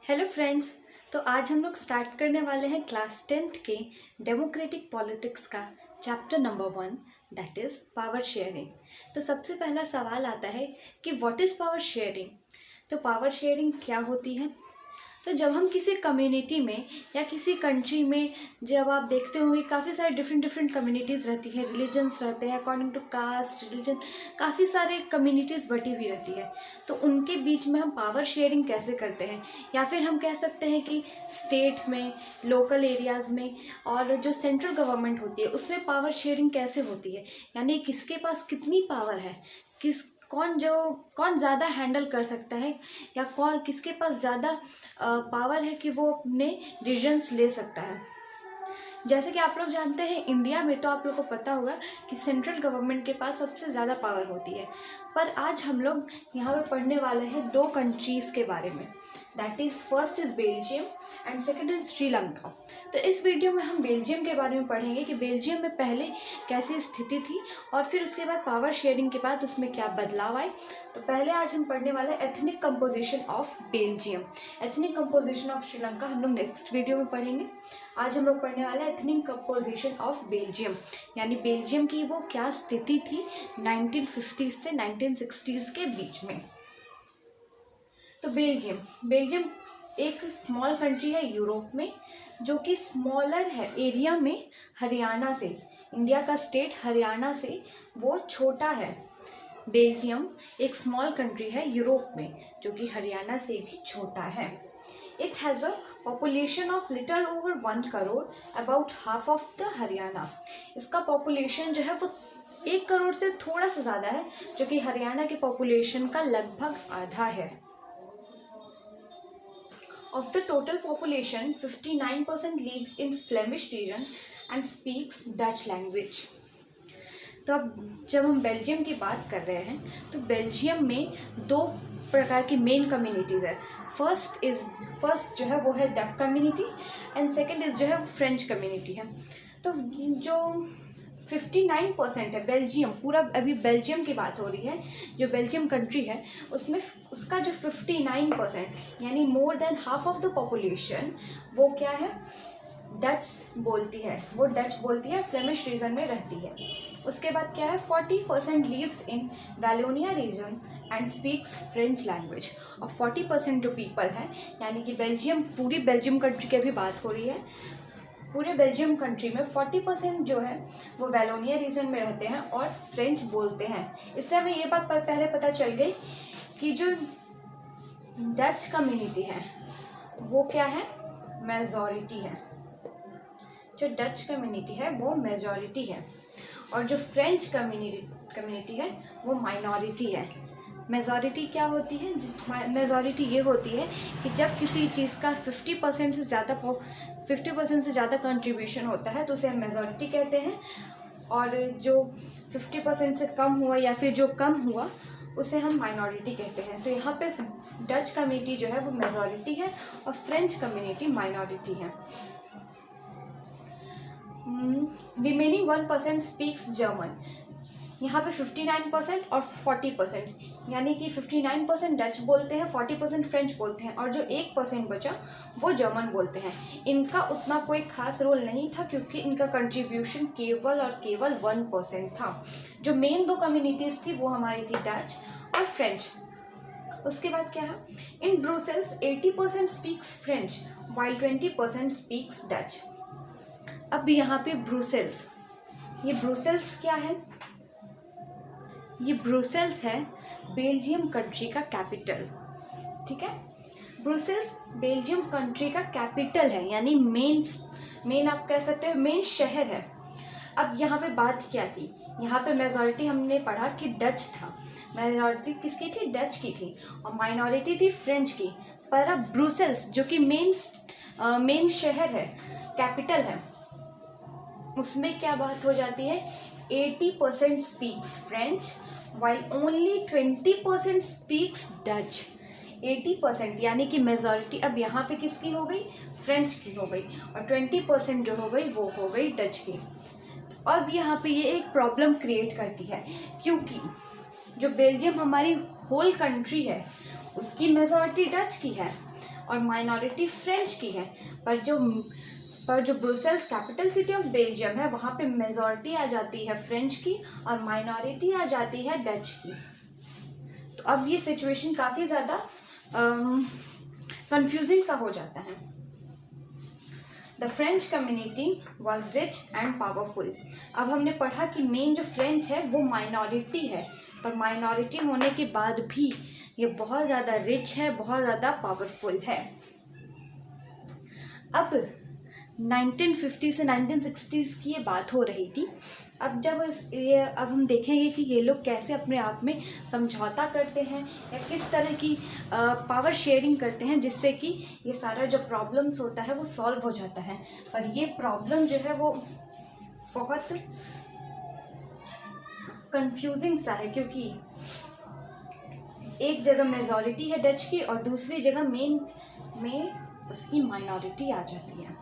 Hello friends. तो आज हम लोग स्टार्ट करने वाले हैं क्लास 10th के डेमोक्रेटिक पॉलिटिक्स का chapter number 1 that is power sharing. तो सबसे पहला सवाल आता है कि व्हाट इज़ पावर शेयरिंग। तो पावर शेयरिंग क्या होती है। तो जब हम किसी कम्युनिटी में या किसी कंट्री में, जब आप देखते होंगे काफ़ी सारे डिफरेंट कम्युनिटीज़ रहती हैं, रिलीजन्स रहते हैं, अकॉर्डिंग टू कास्ट रिलीजन काफ़ी सारे कम्युनिटीज़ बटी हुई रहती है। तो उनके बीच में हम पावर शेयरिंग कैसे करते हैं, या फिर हम कह सकते हैं कि स्टेट में, लोकल एरियाज़ में और जो सेंट्रल गवर्नमेंट होती है उसमें पावर शेयरिंग कैसे होती है, यानी किसके पास कितनी पावर है, कौन ज़्यादा हैंडल कर सकता है, या किसके पास ज़्यादा पावर है कि वो अपने डिसीजंस ले सकता है। जैसे कि आप लोग जानते हैं इंडिया में, तो आप लोग को पता होगा कि सेंट्रल गवर्नमेंट के पास सबसे ज़्यादा पावर होती है। पर आज हम लोग यहाँ पे पढ़ने वाले हैं दो कंट्रीज़ के बारे में, that is first is Belgium and second is Sri Lanka. तो इस वीडियो में हम बेल्जियम के बारे में पढ़ेंगे कि बेल्जियम में पहले कैसी स्थिति थी और फिर उसके बाद पावर शेयरिंग के बाद उसमें क्या बदलाव आए। तो पहले आज हम पढ़ने वाले ethnic composition of Belgium. Ethnic composition of Sri Lanka हम लोग नेक्स्ट वीडियो में पढ़ेंगे। आज हम लोग पढ़ने वाले एथनिक कंपोजिशन ऑफ बेल्जियम, यानी बेल्जियम की वो क्या स्थिति थी 1950s से 1960s के बीच में। तो बेल्जियम एक स्मॉल कंट्री है यूरोप में, जो कि स्मॉलर है एरिया में हरियाणा से। इंडिया का स्टेट हरियाणा से वो छोटा है। बेल्जियम एक स्मॉल कंट्री है यूरोप में, जो कि हरियाणा से भी छोटा है। It has a population of little over 1 crore, about half of the Haryana. इसका पॉपुलेशन जो है वो 1 करोड़ से थोड़ा सा ज़्यादा है, जो कि हरियाणा के पॉपुलेशन का लगभग आधा है। Of the total population, 59% lives in Flemish region and speaks Dutch language. तो अब जब हम बेल्जियम की बात कर रहे हैं, तो बेल्जियम में दो प्रकार की मेन कम्युनिटीज़ है। फर्स्ट जो है वो है Dutch community and second is जो है फ्रेंच कम्युनिटी है। तो जो 59% है बेल्जियम, पूरा अभी बेल्जियम की बात हो रही है, जो बेल्जियम कंट्री है उसमें उसका जो 59% यानी more than half of the population वो क्या है, डच बोलती है। वो डच बोलती है, फ्लेमिश रीजन में रहती है। उसके बाद क्या है, 40% lives in Wallonia region and speaks French language. और 40% जो पीपल है, यानी कि बेल्जियम, पूरी बेल्जियम कंट्री की अभी बात हो रही है, पूरे बेल्जियम कंट्री में 40% जो है वो वैलोनिया रीजन में रहते हैं और फ्रेंच बोलते हैं। इससे हमें ये बात पहले पता चल गई कि जो डच कम्युनिटी है वो क्या है, मेजॉरिटी है। जो डच कम्युनिटी है वो मेजॉरिटी है और जो फ्रेंच कम्युनिटी है वो माइनॉरिटी है। मेजॉरिटी क्या होती है, मेजॉरिटी ये होती है कि जब किसी चीज़ का 50% से ज़्यादा कंट्रीब्यूशन होता है तो उसे हम मेजॉरिटी कहते हैं, और जो 50% से कम हुआ या फिर जो कम हुआ उसे हम माइनॉरिटी कहते हैं। तो यहाँ पे डच कम्युनिटी जो है वो मेजॉरिटी है और फ्रेंच कम्युनिटी माइनॉरिटी है। Remaining 1% speaks German. यहाँ पे 59% और 40%, यानी कि 59% डच बोलते हैं, 40% फ्रेंच बोलते हैं और जो 1% बचा वो जर्मन बोलते हैं। इनका उतना कोई खास रोल नहीं था क्योंकि इनका कंट्रीब्यूशन केवल और केवल 1% था। जो मेन दो कम्युनिटीज़ थी वो हमारी थी डच और फ्रेंच। उसके बाद क्या है, in Brussels 80% speaks French while 20% speaks Dutch. अब यहाँ पे ब्रुसेल्स, ये ब्रुसेल्स क्या है, ये ब्रुसेल्स है बेल्जियम कंट्री का कैपिटल। ठीक है, ब्रुसेल्स बेल्जियम कंट्री का कैपिटल है, यानी मेन आप कह सकते हो मेन शहर है। अब यहाँ पे बात क्या थी, यहाँ पे मेजॉरिटी हमने पढ़ा कि डच था। मेजॉरिटी किसकी थी, डच की थी, और माइनॉरिटी थी फ्रेंच की। पर अब ब्रुसेल्स जो कि मेन शहर है, कैपिटल है, उसमें क्या बात हो जाती है, 80% speaks French while only 20% speaks Dutch। 80% यानी कि मेजॉरिटी अब यहाँ पे किसकी हो गई, फ्रेंच की हो गई, और 20% जो हो गई वो हो गई डच की। अब यहाँ पे ये एक प्रॉब्लम क्रिएट करती है, क्योंकि जो बेल्जियम हमारी होल कंट्री है उसकी मेजॉरिटी डच की है और माइनॉरिटी फ्रेंच की है। पर जो Brussels capital city of Belgium है वहाँ पे मेजॉरिटी आ जाती है फ्रेंच की और माइनॉरिटी आ जाती है डच की। तो अब ये सिचुएशन काफ़ी ज़्यादा कंफ्यूजिंग सा हो जाता है। The French community was rich and powerful. अब हमने पढ़ा कि मेन जो फ्रेंच है वो माइनॉरिटी है, पर माइनॉरिटी होने के बाद भी ये बहुत ज़्यादा रिच है, बहुत ज़्यादा पावरफुल है। अब 1950 से 1960s की ये बात हो रही थी। अब हम देखेंगे कि ये लोग कैसे अपने आप में समझौता करते हैं या किस तरह की पावर शेयरिंग करते हैं जिससे कि ये सारा जो प्रॉब्लम्स होता है वो सॉल्व हो जाता है। पर ये प्रॉब्लम जो है वो बहुत कंफ्यूजिंग सा है, क्योंकि एक जगह मेजॉरिटी है डच की और दूसरी जगह मेन में उसकी माइनॉरिटी आ जाती है।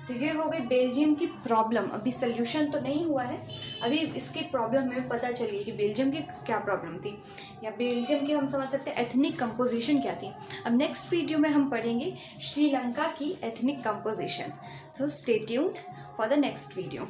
तो ये हो गई बेल्जियम की प्रॉब्लम। अभी सल्यूशन तो नहीं हुआ है, अभी इसके प्रॉब्लम में पता चली कि बेल्जियम की क्या प्रॉब्लम थी, या बेल्जियम की हम समझ सकते हैं एथनिक कंपोजिशन क्या थी। अब नेक्स्ट वीडियो में हम पढ़ेंगे श्रीलंका की ethnic composition. So stay tuned for the next video.